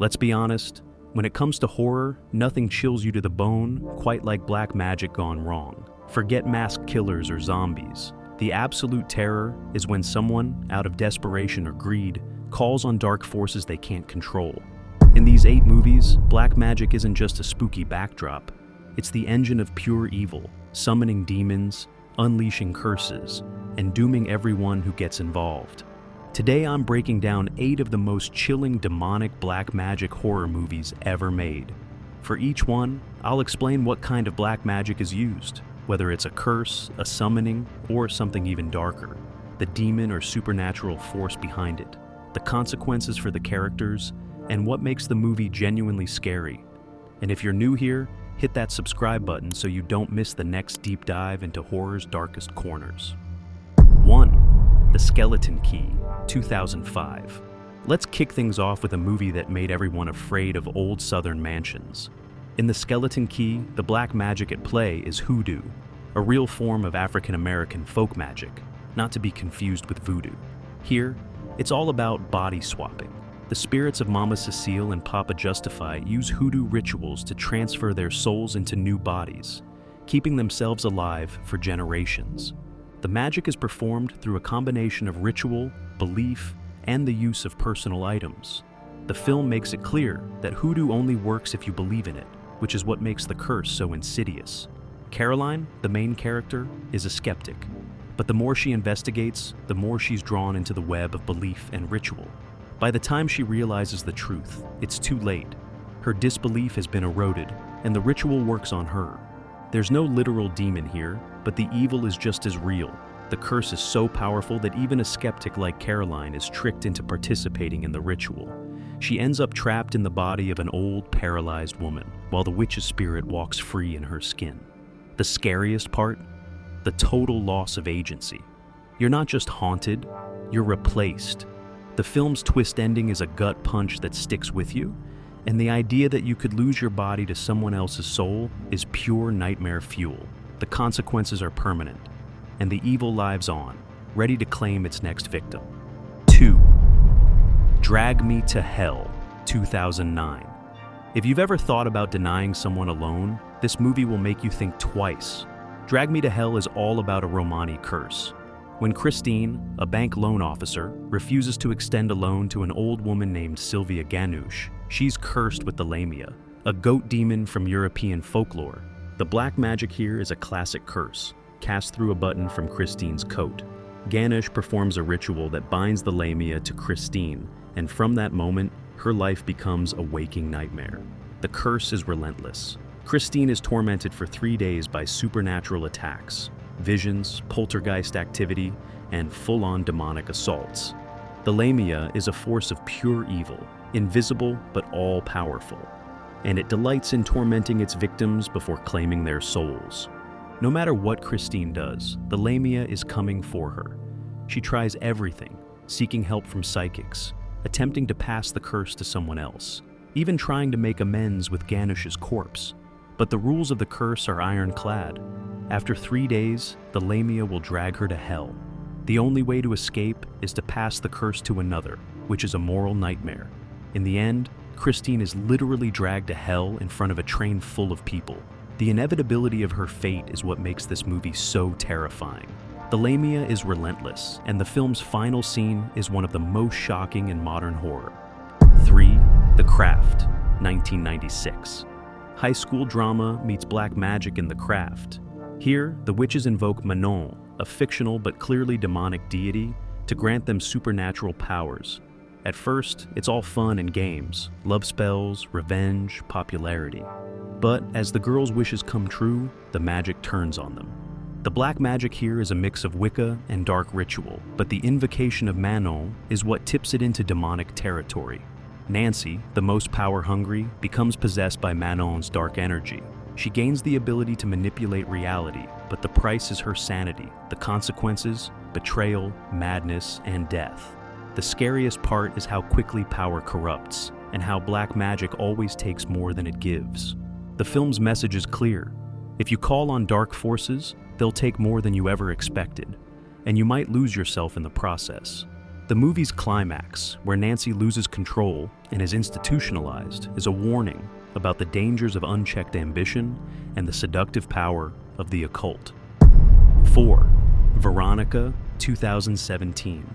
Let's be honest, when it comes to horror, nothing chills you to the bone quite like black magic gone wrong. Forget masked killers or zombies. The absolute terror is when someone, out of desperation or greed, calls on dark forces they can't control. In these 8 movies, black magic isn't just a spooky backdrop. It's the engine of pure evil, summoning demons, unleashing curses, and dooming everyone who gets involved. Today I'm breaking down 8 of the most chilling demonic black magic horror movies ever made. For each one, I'll explain what kind of black magic is used, whether it's a curse, a summoning, or something even darker, the demon or supernatural force behind it, the consequences for the characters, and what makes the movie genuinely scary. And if you're new here, hit that subscribe button so you don't miss the next deep dive into horror's darkest corners. 1. The Skeleton Key, 2005. Let's kick things off with a movie that made everyone afraid of old southern mansions. In The Skeleton Key, the black magic at play is hoodoo, a real form of African-American folk magic, not to be confused with voodoo. Here, it's all about body swapping. The spirits of Mama Cecile and Papa Justify use hoodoo rituals to transfer their souls into new bodies, keeping themselves alive for generations. The magic is performed through a combination of ritual, belief, and the use of personal items. The film makes it clear that hoodoo only works if you believe in it, which is what makes the curse so insidious. Caroline, the main character, is a skeptic, but the more she investigates, the more she's drawn into the web of belief and ritual. By the time she realizes the truth, it's too late. Her disbelief has been eroded, and the ritual works on her. There's no literal demon here, but the evil is just as real. The curse is so powerful that even a skeptic like Caroline is tricked into participating in the ritual. She ends up trapped in the body of an old, paralyzed woman, while the witch's spirit walks free in her skin. The scariest part? The total loss of agency. You're not just haunted, you're replaced. The film's twist ending is a gut punch that sticks with you, and the idea that you could lose your body to someone else's soul is pure nightmare fuel. The consequences are permanent, and the evil lives on, ready to claim its next victim. 2. Drag Me to Hell, 2009. If you've ever thought about denying someone a loan, this movie will make you think twice. Drag Me to Hell is all about a Romani curse. When Christine, a bank loan officer, refuses to extend a loan to an old woman named Sylvia Ganush, she's cursed with the Lamia, a goat demon from European folklore. The black magic here is a classic curse, cast through a button from Christine's coat. Ganush performs a ritual that binds the Lamia to Christine, and from that moment, her life becomes a waking nightmare. The curse is relentless. Christine is tormented for 3 days by supernatural attacks, visions, poltergeist activity, and full-on demonic assaults. The Lamia is a force of pure evil, invisible but all-powerful, and it delights in tormenting its victims before claiming their souls. No matter what Christine does, the Lamia is coming for her. She tries everything, seeking help from psychics, attempting to pass the curse to someone else, even trying to make amends with Ganush's corpse. But the rules of the curse are ironclad. After 3 days, the Lamia will drag her to hell. The only way to escape is to pass the curse to another, which is a moral nightmare. In the end, Christine is literally dragged to hell in front of a train full of people. The inevitability of her fate is what makes this movie so terrifying. The Lamia is relentless, and the film's final scene is one of the most shocking in modern horror. 3. The Craft, 1996. High school drama meets black magic in The Craft. Here, the witches invoke Manon, a fictional but clearly demonic deity, to grant them supernatural powers. At first, it's all fun and games, love spells, revenge, popularity. But as the girls' wishes come true, the magic turns on them. The black magic here is a mix of Wicca and dark ritual, but the invocation of Manon is what tips it into demonic territory. Nancy, the most power-hungry, becomes possessed by Manon's dark energy. She gains the ability to manipulate reality, but the price is her sanity. The consequences: betrayal, madness, and death. The scariest part is how quickly power corrupts, and how black magic always takes more than it gives. The film's message is clear. If you call on dark forces, they'll take more than you ever expected, and you might lose yourself in the process. The movie's climax, where Nancy loses control and is institutionalized, is a warning about the dangers of unchecked ambition and the seductive power of the occult. 4. Veronica, 2017.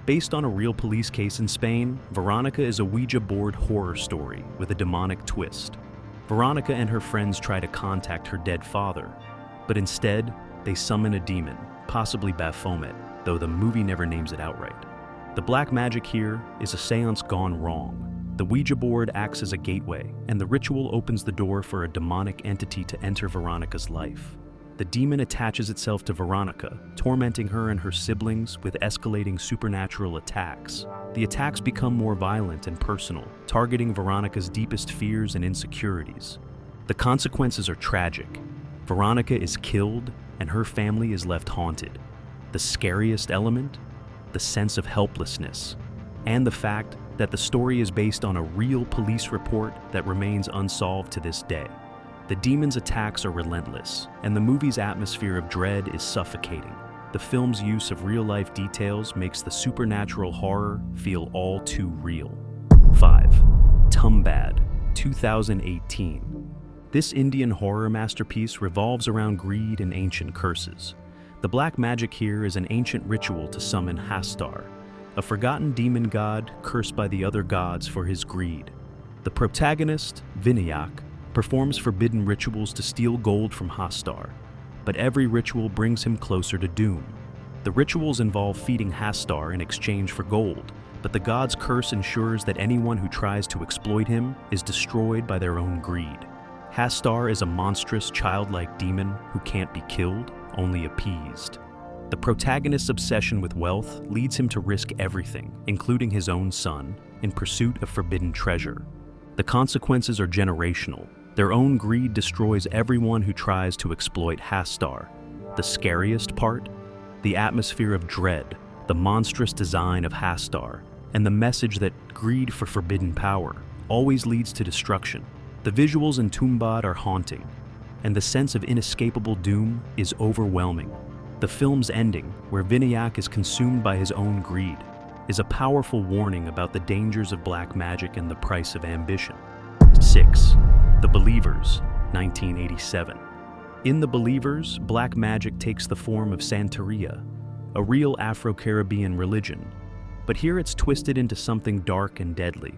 Based on a real police case in Spain, Veronica is a Ouija board horror story with a demonic twist. Veronica and her friends try to contact her dead father, but instead, they summon a demon, possibly Baphomet, though the movie never names it outright. The black magic here is a seance gone wrong. The Ouija board acts as a gateway, and the ritual opens the door for a demonic entity to enter Veronica's life. The demon attaches itself to Veronica, tormenting her and her siblings with escalating supernatural attacks. The attacks become more violent and personal, targeting Veronica's deepest fears and insecurities. The consequences are tragic. Veronica is killed, and her family is left haunted. The scariest element? The sense of helplessness, and the fact that the story is based on a real police report that remains unsolved to this day. The demon's attacks are relentless, and the movie's atmosphere of dread is suffocating. The film's use of real-life details makes the supernatural horror feel all too real. 5. Tumbad, 2018. This Indian horror masterpiece revolves around greed and ancient curses. The black magic here is an ancient ritual to summon Hastar, a forgotten demon god cursed by the other gods for his greed. The protagonist, Vinayak, performs forbidden rituals to steal gold from Hastar, but every ritual brings him closer to doom. The rituals involve feeding Hastar in exchange for gold, but the god's curse ensures that anyone who tries to exploit him is destroyed by their own greed. Hastar is a monstrous, childlike demon who can't be killed, only appeased. The protagonist's obsession with wealth leads him to risk everything, including his own son, in pursuit of forbidden treasure. The consequences are generational. Their own greed destroys everyone who tries to exploit Hastar. The scariest part? The atmosphere of dread, the monstrous design of Hastar, and the message that greed for forbidden power always leads to destruction. The visuals in Tumbad are haunting, and the sense of inescapable doom is overwhelming. The film's ending, where Vinayak is consumed by his own greed, is a powerful warning about the dangers of black magic and the price of ambition. 6. The Believers, 1987. In The Believers, black magic takes the form of Santeria, a real Afro-Caribbean religion, but here it's twisted into something dark and deadly.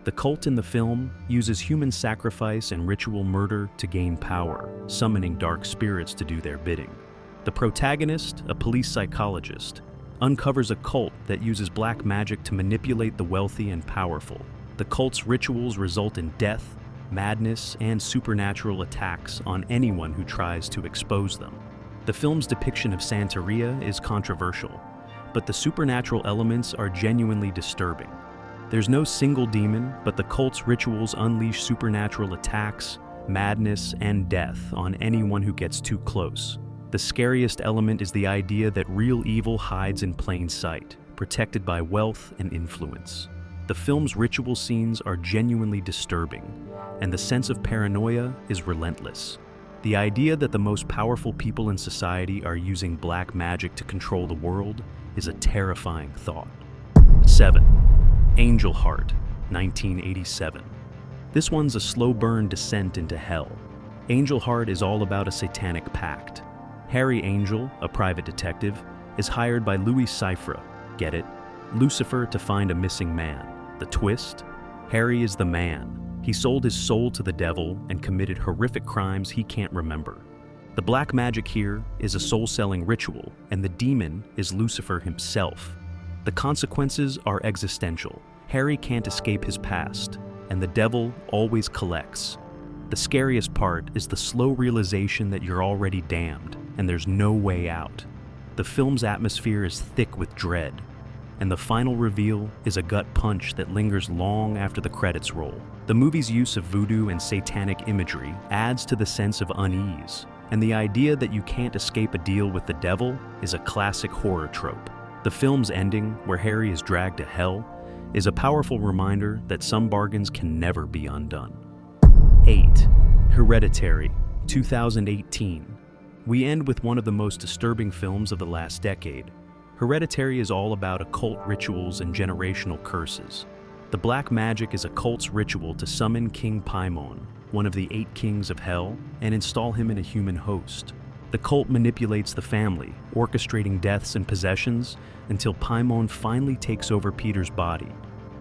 The cult in the film uses human sacrifice and ritual murder to gain power, summoning dark spirits to do their bidding. The protagonist, a police psychologist, uncovers a cult that uses black magic to manipulate the wealthy and powerful. The cult's rituals result in death, madness, and supernatural attacks on anyone who tries to expose them. The film's depiction of Santeria is controversial, but the supernatural elements are genuinely disturbing. There's no single demon, but the cult's rituals unleash supernatural attacks, madness, and death on anyone who gets too close. The scariest element is the idea that real evil hides in plain sight, protected by wealth and influence. The film's ritual scenes are genuinely disturbing, and the sense of paranoia is relentless. The idea that the most powerful people in society are using black magic to control the world is a terrifying thought. 7. Angel Heart, 1987. This one's a slow burn descent into hell. Angel Heart is all about a satanic pact. Harry Angel, a private detective, is hired by Louis Cyphre, get it? Lucifer, to find a missing man. The twist? Harry is the man. He sold his soul to the devil and committed horrific crimes he can't remember. The black magic here is a soul-selling ritual, and the demon is Lucifer himself. The consequences are existential. Harry can't escape his past, and the devil always collects. The scariest part is the slow realization that you're already damned, and there's no way out. The film's atmosphere is thick with dread, and the final reveal is a gut punch that lingers long after the credits roll. The movie's use of voodoo and satanic imagery adds to the sense of unease, and the idea that you can't escape a deal with the devil is a classic horror trope. The film's ending, where Harry is dragged to hell, is a powerful reminder that some bargains can never be undone. 8. Hereditary, 2018. We end with one of the most disturbing films of the last decade. Hereditary is all about occult rituals and generational curses. The black magic is a cult's ritual to summon King Paimon, one of the 8 kings of hell, and install him in a human host. The cult manipulates the family, orchestrating deaths and possessions until Paimon finally takes over Peter's body.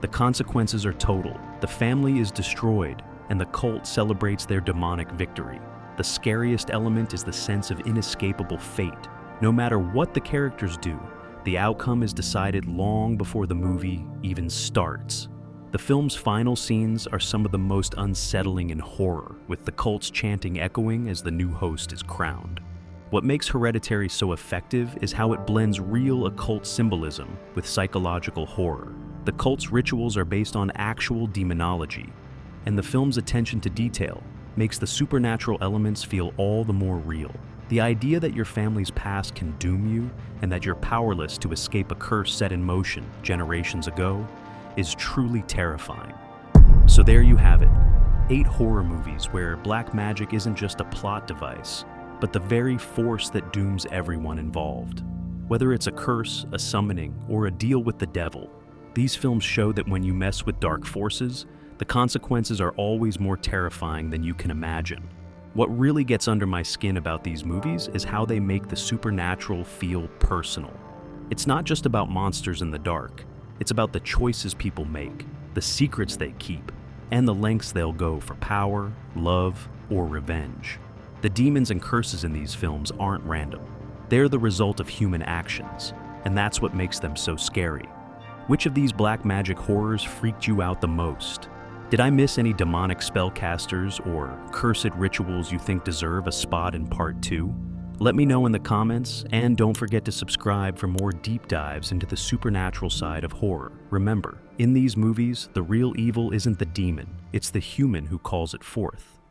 The consequences are total. The family is destroyed, and the cult celebrates their demonic victory. The scariest element is the sense of inescapable fate. No matter what the characters do, the outcome is decided long before the movie even starts. The film's final scenes are some of the most unsettling in horror, with the cult's chanting echoing as the new host is crowned. What makes Hereditary so effective is how it blends real occult symbolism with psychological horror. The cult's rituals are based on actual demonology, and the film's attention to detail makes the supernatural elements feel all the more real. The idea that your family's past can doom you and that you're powerless to escape a curse set in motion generations ago is truly terrifying. So there you have it, 8 horror movies where black magic isn't just a plot device, but the very force that dooms everyone involved. Whether it's a curse, a summoning, or a deal with the devil, these films show that when you mess with dark forces, the consequences are always more terrifying than you can imagine. What really gets under my skin about these movies is how they make the supernatural feel personal. It's not just about monsters in the dark, it's about the choices people make, the secrets they keep, and the lengths they'll go for power, love, or revenge. The demons and curses in these films aren't random. They're the result of human actions, and that's what makes them so scary. Which of these black magic horrors freaked you out the most? Did I miss any demonic spellcasters or cursed rituals you think deserve a spot in part 2? Let me know in the comments, and don't forget to subscribe for more deep dives into the supernatural side of horror. Remember, in these movies, the real evil isn't the demon, it's the human who calls it forth.